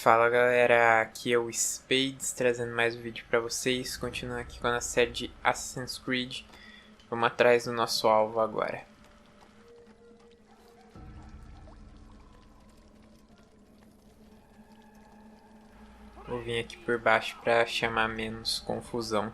Fala galera, aqui é o Spades trazendo mais um vídeo pra vocês, continuando aqui com a série de Assassin's Creed. Vamos atrás do nosso alvo agora. Vou vir aqui por baixo pra chamar menos confusão.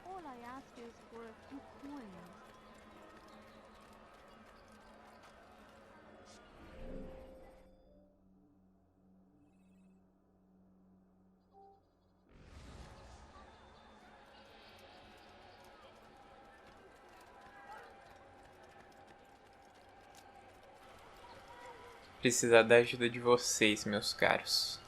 All I ask is for a few coins. Precisar da ajuda de vocês, meus caros.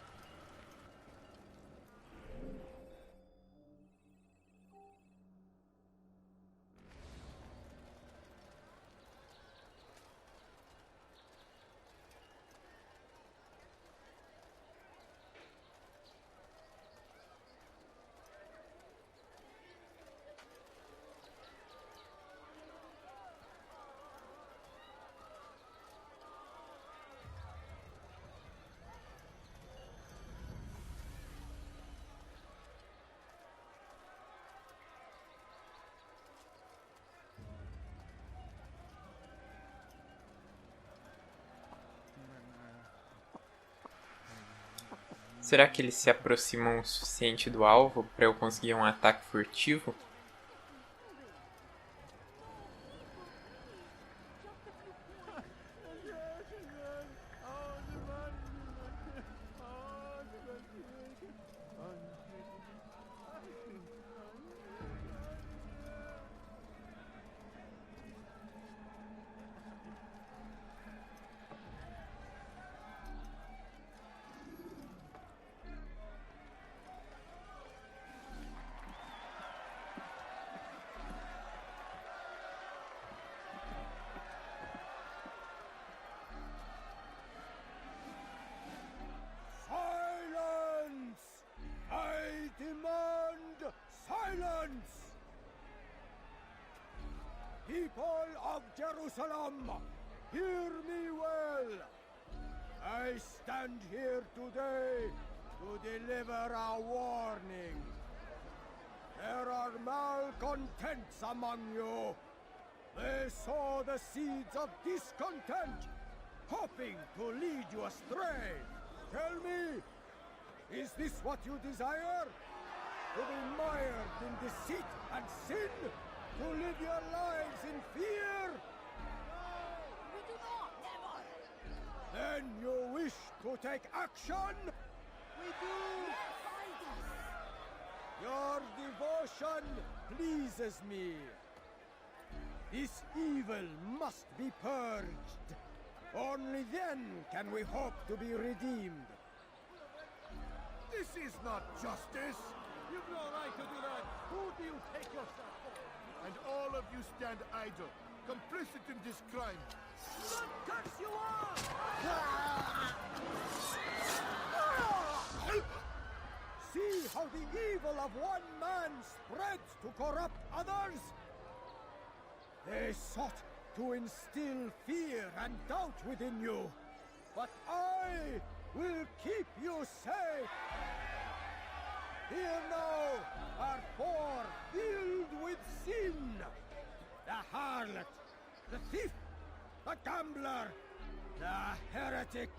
Será que eles se aproximam o suficiente do alvo para eu conseguir um ataque furtivo? Silence! People of Jerusalem, hear me well. I stand here today to deliver a warning. There are malcontents among you. They sow the seeds of discontent, hoping to lead you astray. Tell me, is this what you desire? To be mired in deceit and sin? To live your lives in fear? No, we do not. Never. Then you wish to take action? We do. Fight us. Your devotion pleases me. This evil must be purged. Only then can we hope to be redeemed. This is not justice! You've no right to do that! Who do you take yourself for? And all of you stand idle, complicit in this crime. What cuts you off? See how the evil of one man spreads to corrupt others? They sought to instill fear and doubt within you, but I will keep you safe. Here now are four filled with sin. The harlot, the thief, the gambler, the heretic.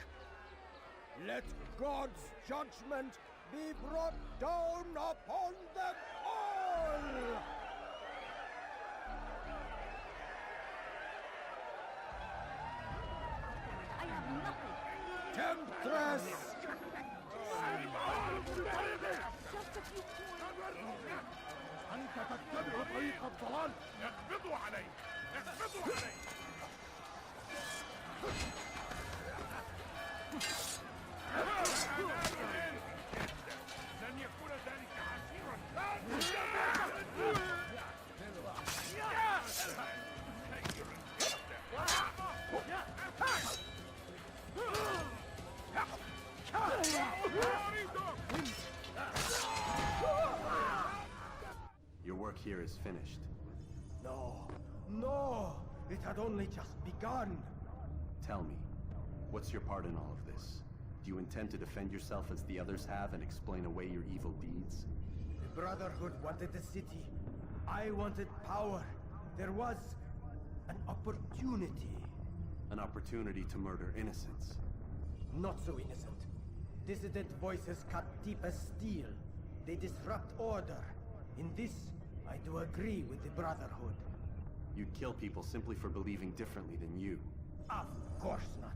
Let God's judgment be brought down upon them all! I have nothing. Temptress! Just a few coins. أنت تتبع طريق الضلال! اقبضوا عليه! اقبضوا عليه! لن يكون ذلك عسيرا! work here is finished. No, no! It had only just begun! Tell me, what's your part in all of this? Do you intend to defend yourself as the others have and explain away your evil deeds? The Brotherhood wanted the city. I wanted power. There was an opportunity. An opportunity to murder innocents. Not so innocent. Dissident voices cut deep as steel. They disrupt order. In this, I do agree with the Brotherhood. You'd kill people simply for believing differently than you. Of course not.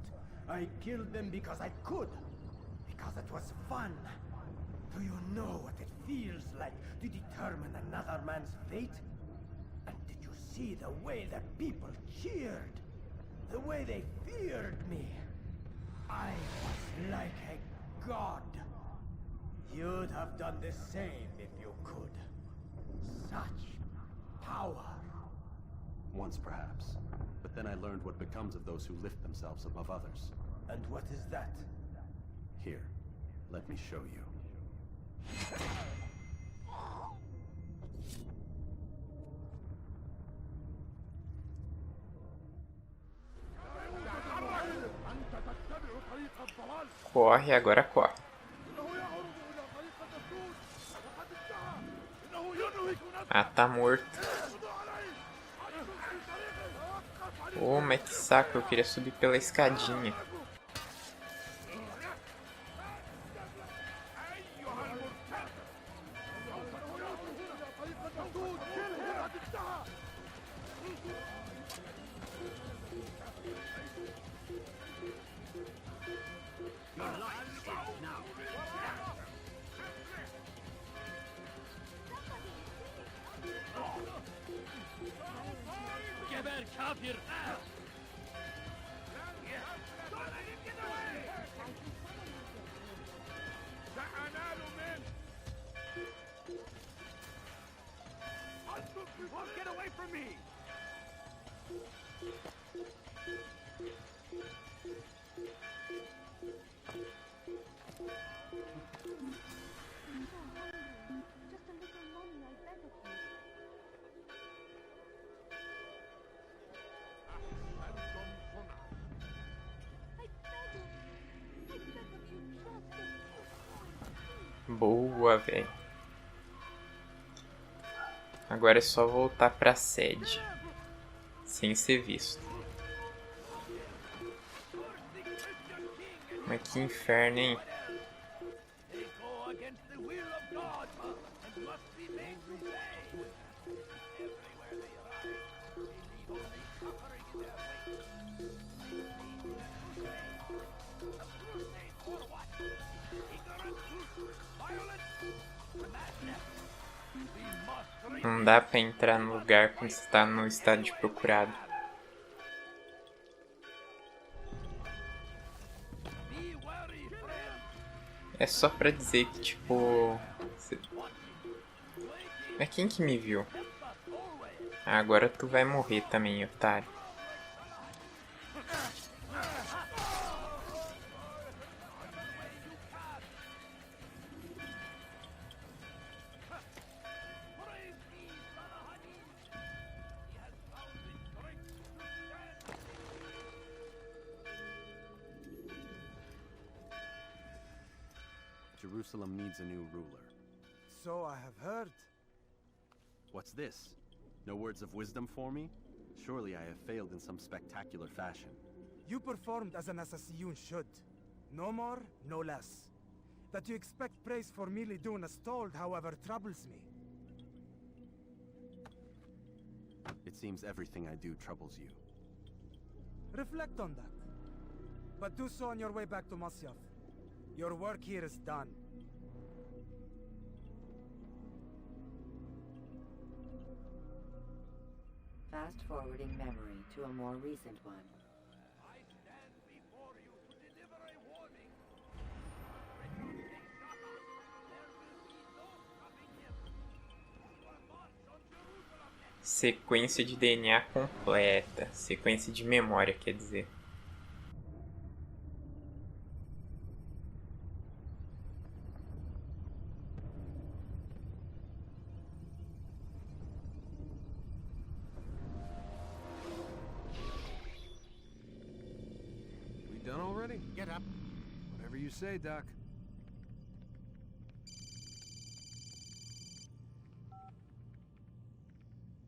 I killed them because I could. Because it was fun. Do you know what it feels like to determine another man's fate? And did you see the way the people cheered? The way they feared me? I was like a god. You'd have done the same if you could. Such power. Once perhaps. But then I learned what becomes of those who lift themselves above others. And what is that? Here, let me show you. Corre, agora corre. Ah, tá morto. Oh, mas que saco, eu queria subir pela escadinha. Get away from me! Just a little money, I beg of you. I beg of you, just a... Boa, velho. Agora é só voltar pra sede. Sem ser visto. Mas que inferno, hein? Não dá pra entrar no lugar quando você tá no estado de procurado. É só pra dizer que, tipo... Mas quem que me viu? Ah, agora tu vai morrer também, otário. Jerusalem needs a new ruler. So I have heard. What's this? No words of wisdom for me? Surely I have failed in some spectacular fashion. You performed as an assassin should. No more, no less. That you expect praise for merely doing as told, however, troubles me. It seems everything I do troubles you. Reflect on that. But do so on your way back to Masyaf. Your work here is done. Fast-forwarding memory to a more recent one. I stand before you to deliver a warning. Sequência de DNA completa. Sequência de memória, quer dizer. ready? Get up. Whatever you say, Doc.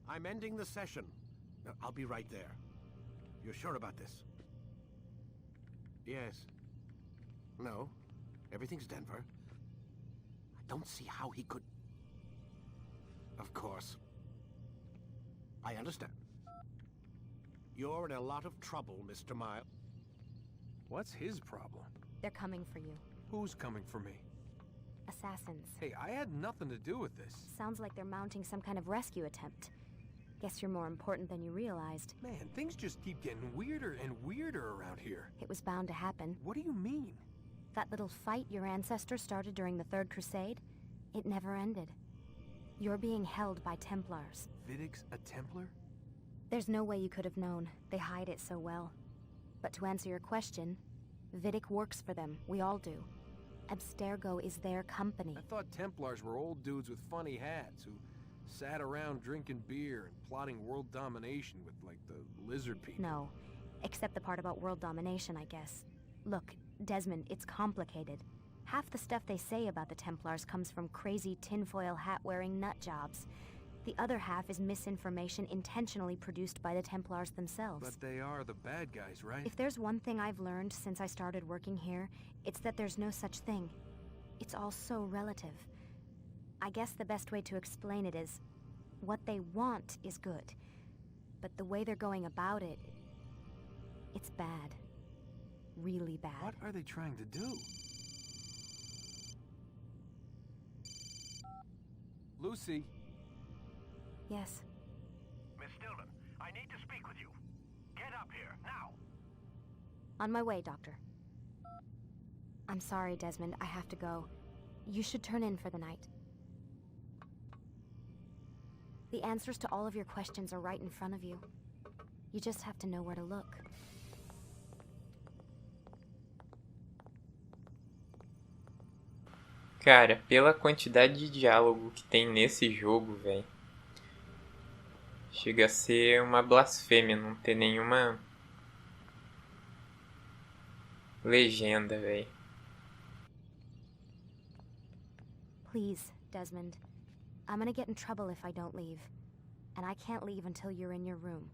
I'm ending the session. I'll be right there. You're sure about this? Yes. No. Everything's Denver. I don't see how he could... Of course. I understand. You're in a lot of trouble, Mr. Miles. What's his problem? They're coming for you. Who's coming for me? Assassins. Hey, I had nothing to do with this. Sounds like they're mounting some kind of rescue attempt. Guess you're more important than you realized. Man, things just keep getting weirder and weirder around here. It was bound to happen. What do you mean? That little fight your ancestors started during the Third Crusade, it never ended. You're being held by Templars. Vidic's a Templar? There's no way you could have known. They hide it so well. But to answer your question, Vidic works for them. We all do. Abstergo is their company. I thought Templars were old dudes with funny hats who sat around drinking beer and plotting world domination with, like, the lizard people. No, except the part about world domination, I guess. Look, Desmond, it's complicated. Half the stuff they say about the Templars comes from crazy tinfoil hat-wearing nut jobs. The other half is misinformation intentionally produced by the Templars themselves. But they are the bad guys, right? If there's one thing I've learned since I started working here, it's that there's no such thing. It's all so relative. I guess the best way to explain it is, what they want is good. But the way they're going about it, it's bad. Really bad. What are they trying to do? Lucy. Yes. Miss Stillman, I need to speak with you. Get up here, now! On my way, Doctor. I'm sorry, Desmond. I have to go. You should turn in for the night. The answers to all of your questions are right in front of you. You just have to know where to look. Cara, pela quantidade de diálogo que tem nesse jogo, velho, chega a ser uma blasfêmia não ter nenhuma legenda, velho. Please, Desmond. I'm gonna get in trouble if I don't leave. And I can't leave until you're in your room.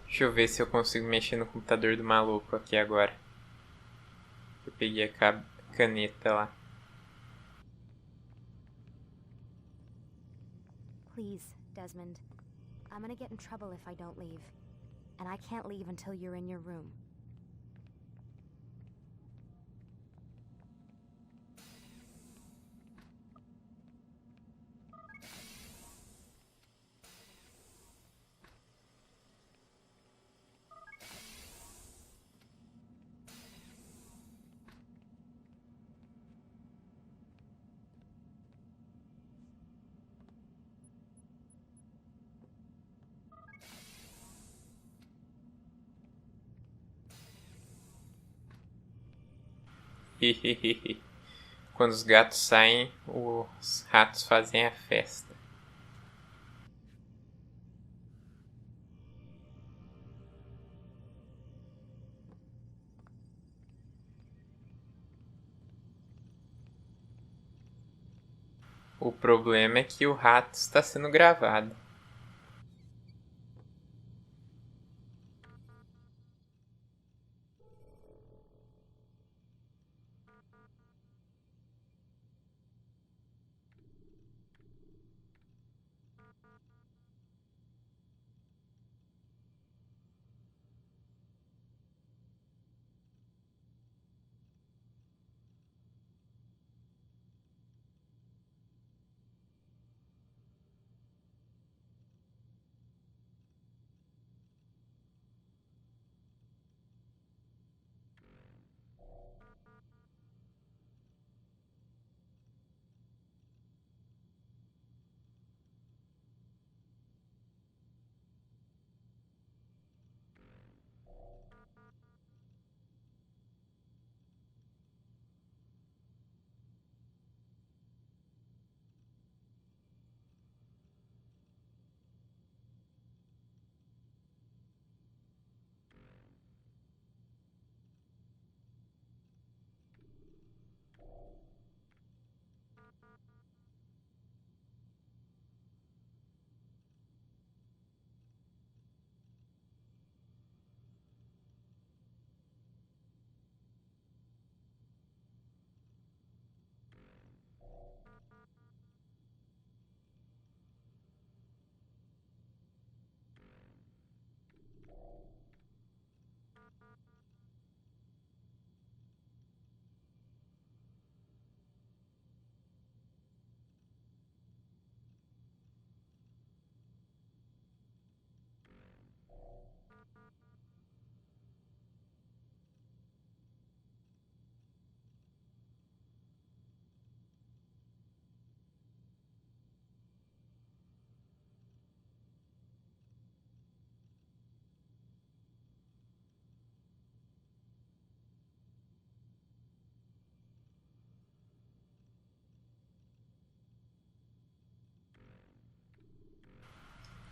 Deixa eu ver se eu consigo mexer no computador do maluco aqui agora. Eu peguei a caneta lá. Please, Desmond. I'm gonna get in trouble if I don't leave. And I can't leave until you're in your room. Quando os gatos saem, os ratos fazem a festa. O problema é que o rato está sendo gravado.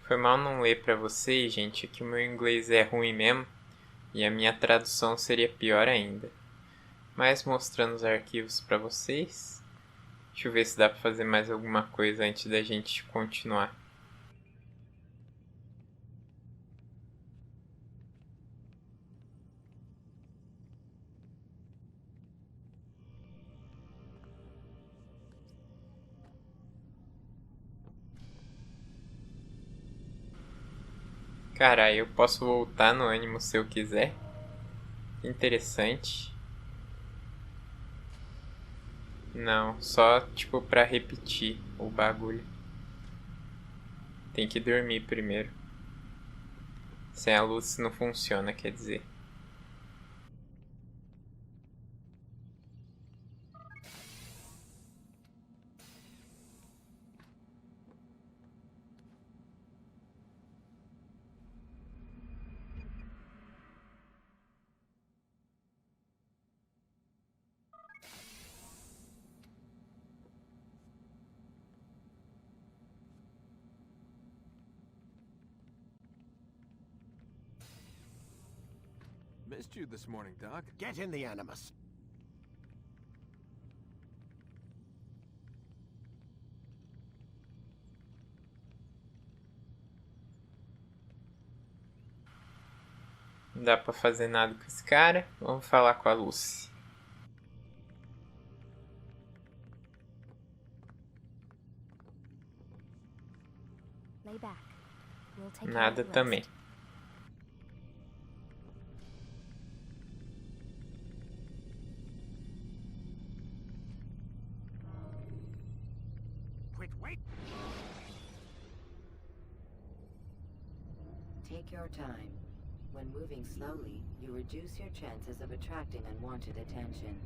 Foi mal não ler pra vocês, gente, que o meu inglês é ruim mesmo e a minha tradução seria pior ainda. Mas mostrando os arquivos pra vocês, deixa eu ver se dá pra fazer mais alguma coisa antes da gente continuar. Cara, eu posso voltar no Animus se eu quiser. Interessante. Não, só tipo pra repetir o bagulho. Tem que dormir primeiro. Sem a luz não funciona, quer dizer. Missed you this morning, Doc. Get in the Animus. Não dá pra fazer nada com esse cara. Vamos falar com a Lucy. Lay back. We'll take care of Nada the também. rest. Wait. Take your time. When moving slowly, you reduce your chances of attracting unwanted attention.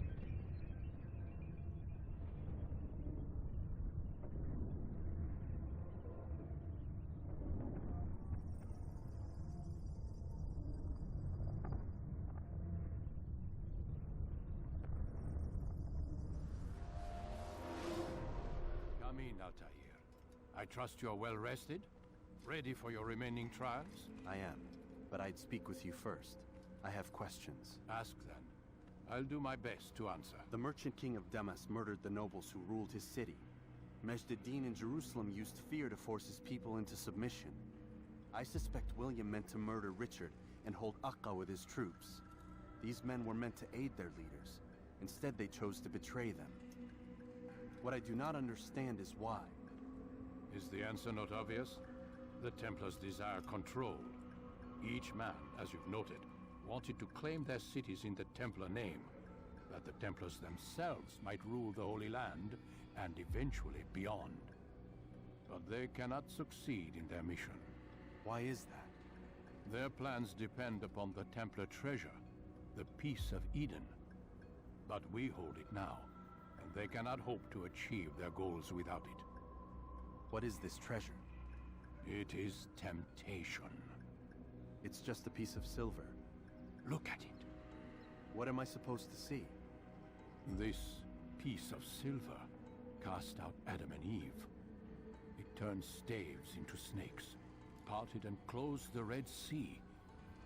Come in, Altair. I trust you're well rested? Ready for your remaining trials? I am, but I'd speak with you first. I have questions. Ask then. I'll do my best to answer. The merchant king of Damas murdered the nobles who ruled his city. Majd in Jerusalem used fear to force his people into submission. I suspect William meant to murder Richard and hold Akka with his troops. These men were meant to aid their leaders. Instead, they chose to betray them. What I do not understand is why. Is the answer not obvious? The Templars desire control. Each man, as you've noted, wanted to claim their cities in the Templar name, that the Templars themselves might rule the Holy Land and eventually beyond. But they cannot succeed in their mission. Why is that? Their plans depend upon the Templar treasure, the Peace of Eden. But we hold it now, and they cannot hope to achieve their goals without it. What is this treasure? It is temptation. It's just a piece of silver. Look at it. What am I supposed to see? This piece of silver cast out Adam and Eve. It turned staves into snakes, parted and closed the Red Sea.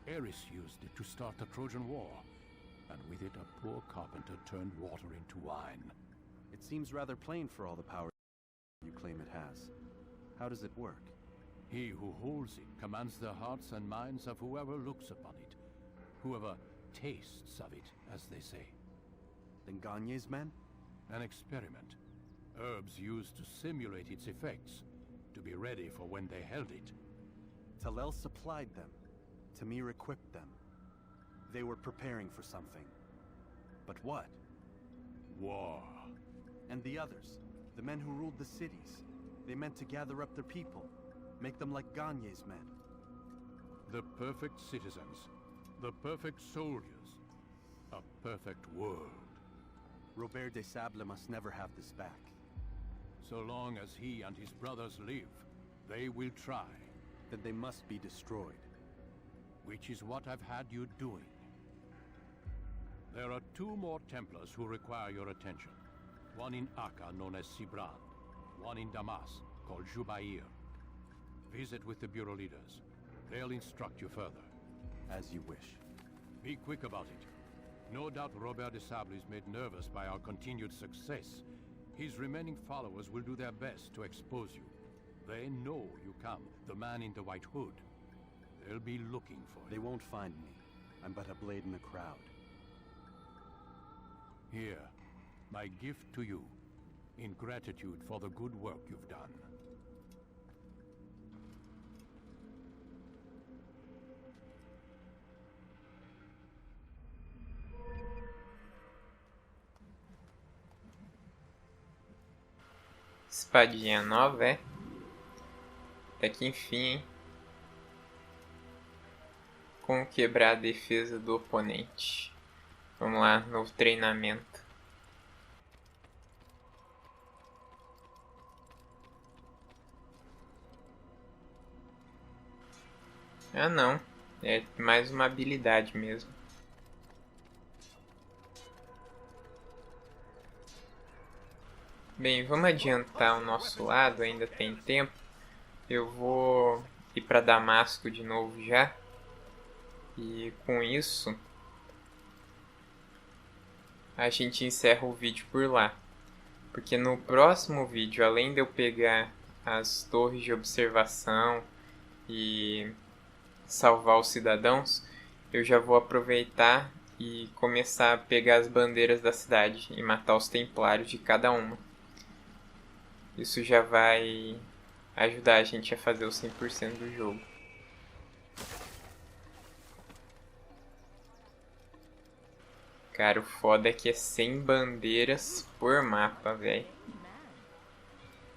Eris used it to start the Trojan War, and with it a poor carpenter turned water into wine. It seems rather plain for all the power you claim it has. How does it work? He who holds it commands the hearts and minds of whoever looks upon it, whoever tastes of it, as they say. Then Gagne's men? An experiment. Herbs used to simulate its effects, to be ready for when they held it. Talel supplied them. Tamir equipped them. They were preparing for something. But what? War. And the others, the men who ruled the cities, they meant to gather up their people, make them like Gagne's men. The perfect citizens, the perfect soldiers, a perfect world. Robert de Sable must never have this back. So long as he and his brothers live, they will try. Then they must be destroyed. Which is what I've had you doing. There are two more Templars who require your attention. One in Akka, known as Sibrand. One in Damas, called Jubair. Visit with the Bureau leaders. They'll instruct you further. As you wish. Be quick about it. No doubt Robert de Sable is made nervous by our continued success. His remaining followers will do their best to expose you. They know you come, the man in the white hood. They'll be looking for you. They won't find me. I'm but a blade in the crowd. Here, my gift to you, in gratitude for the good work you've done. Espadinha nova, é? Até que enfim, hein? Como quebrar a defesa do oponente. Vamos lá, novo treinamento. Ah não, é mais uma habilidade mesmo. Bem, vamos adiantar o nosso lado, ainda tem tempo. Eu vou ir para Damasco de novo já. E com isso, a gente encerra o vídeo por lá. Porque no próximo vídeo, além de eu pegar as torres de observação e salvar os cidadãos, eu já vou aproveitar e começar a pegar as bandeiras da cidade e matar os templários de cada uma. Isso já vai ajudar a gente a fazer o 100% do jogo. Cara, o foda é que é 100 bandeiras por mapa, velho.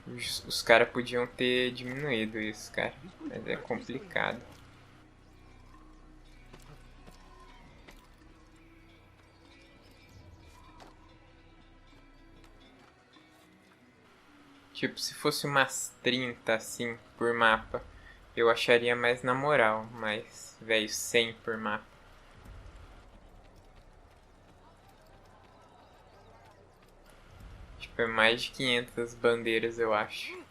Os caras podiam ter diminuído isso, cara. Mas é complicado. Tipo, se fosse umas 30 assim por mapa, eu acharia mais na moral. Mas, velho, 100 por mapa. Tipo, é mais de 500 bandeiras, eu acho.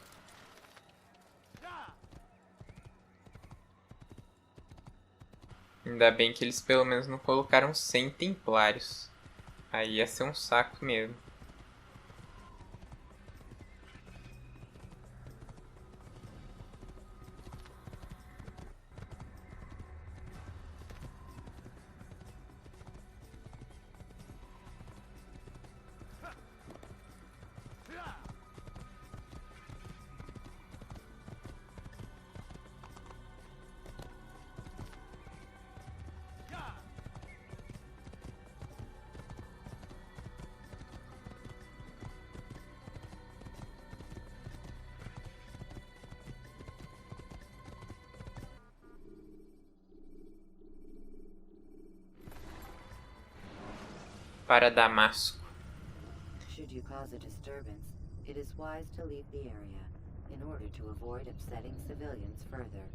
Ainda bem que eles pelo menos não colocaram 100 templários. Aí ia ser um saco mesmo. Para Damasco. Should you cause a disturbance, it is wise to leave the area in order to avoid upsetting civilians further.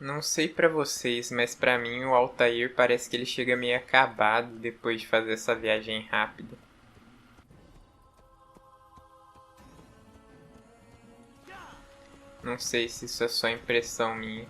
Não sei pra vocês, mas pra mim o Altair parece que ele chega meio acabado depois de fazer essa viagem rápida. Não sei se isso é só impressão minha.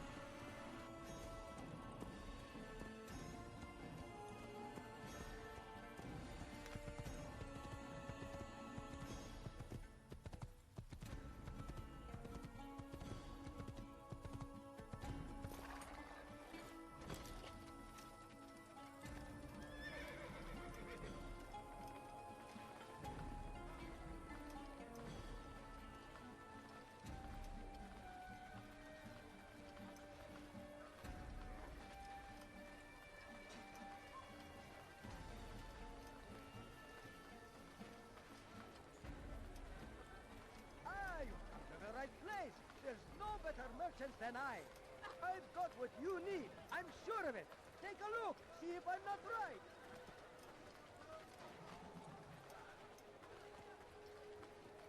There's no better merchant than I. I've got what you need. I'm sure of it. Take a look. See if I'm not right.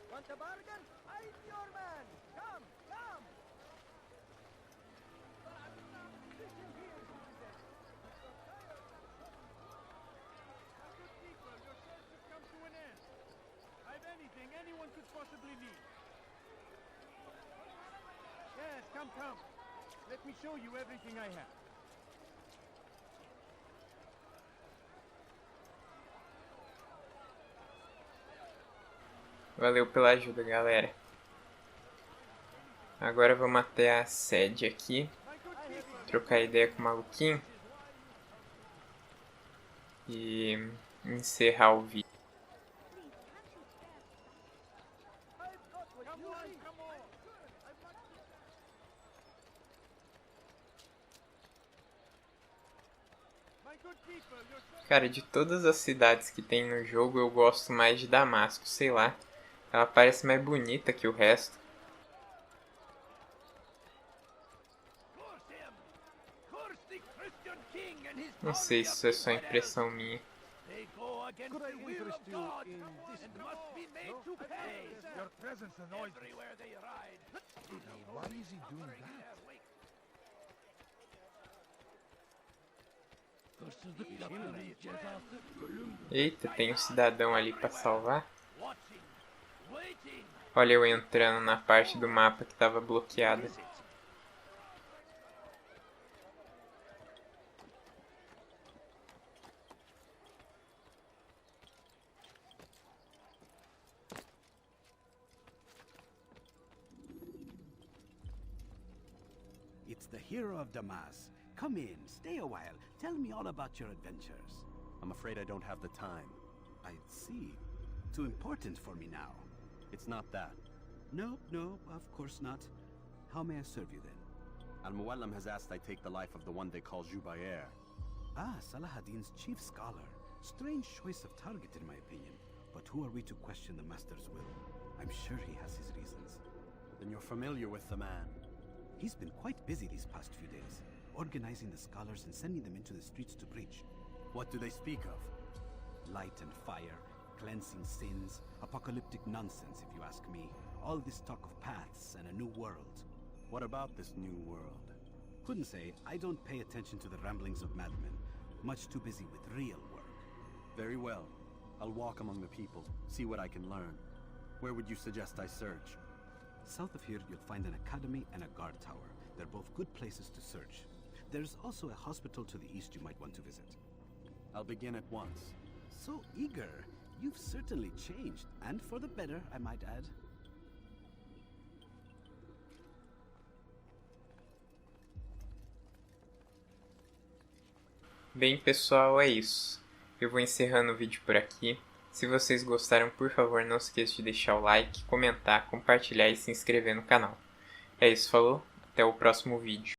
Want a bargain? I'm your man. Come, come. Good people, your search has come to an end. I've anything anyone could possibly need. Yes, come, come. Let me show you everything I have. Valeu pela ajuda, galera. Agora vamos até a sede aqui. Trocar ideia com o maluquinho. E encerrar o vídeo. Cara, de todas as cidades que tem no jogo, eu gosto mais de Damasco, sei lá. Ela parece mais bonita que o resto. Não sei se isso é só impressão minha. Could I interest you in this? Your presence annoys me. Why is he doing that? Eita, tem um cidadão ali pra salvar. Olha eu entrando na parte do mapa que estava bloqueada. It's the hero of Damas. Come in, stay a while. Tell me all about your adventures. I'm afraid I don't have the time. I see. Too important for me now. It's not that. No, of course not. How may I serve you then? Al-Muallim has asked I take the life of the one they call Jubair. Ah, Salahuddin's chief scholar. Strange choice of target in my opinion. But who are we to question the master's will? I'm sure he has his reasons. Then you're familiar with the man. He's been quite busy these past few days, organizing the scholars and sending them into the streets to preach. What do they speak of? Light and fire, cleansing sins, apocalyptic nonsense if you ask me. All this talk of paths and a new world. What about this new world? Couldn't say. I don't pay attention to the ramblings of madmen. Much too busy with real work. Very well. I'll walk among the people, see what I can learn. Where would you suggest I search? South of here, you'll find an academy and a guard tower. They're both good places to search. There's also a hospital to the east you might want to visit. I'll begin at once. So eager. You've certainly changed, and for the better, I might add. Bem, pessoal, é isso. Eu vou encerrando o vídeo por aqui. Se vocês gostaram, por favor, não se esqueça de deixar o like, comentar, compartilhar e se inscrever no canal. É isso, falou? Até o próximo vídeo.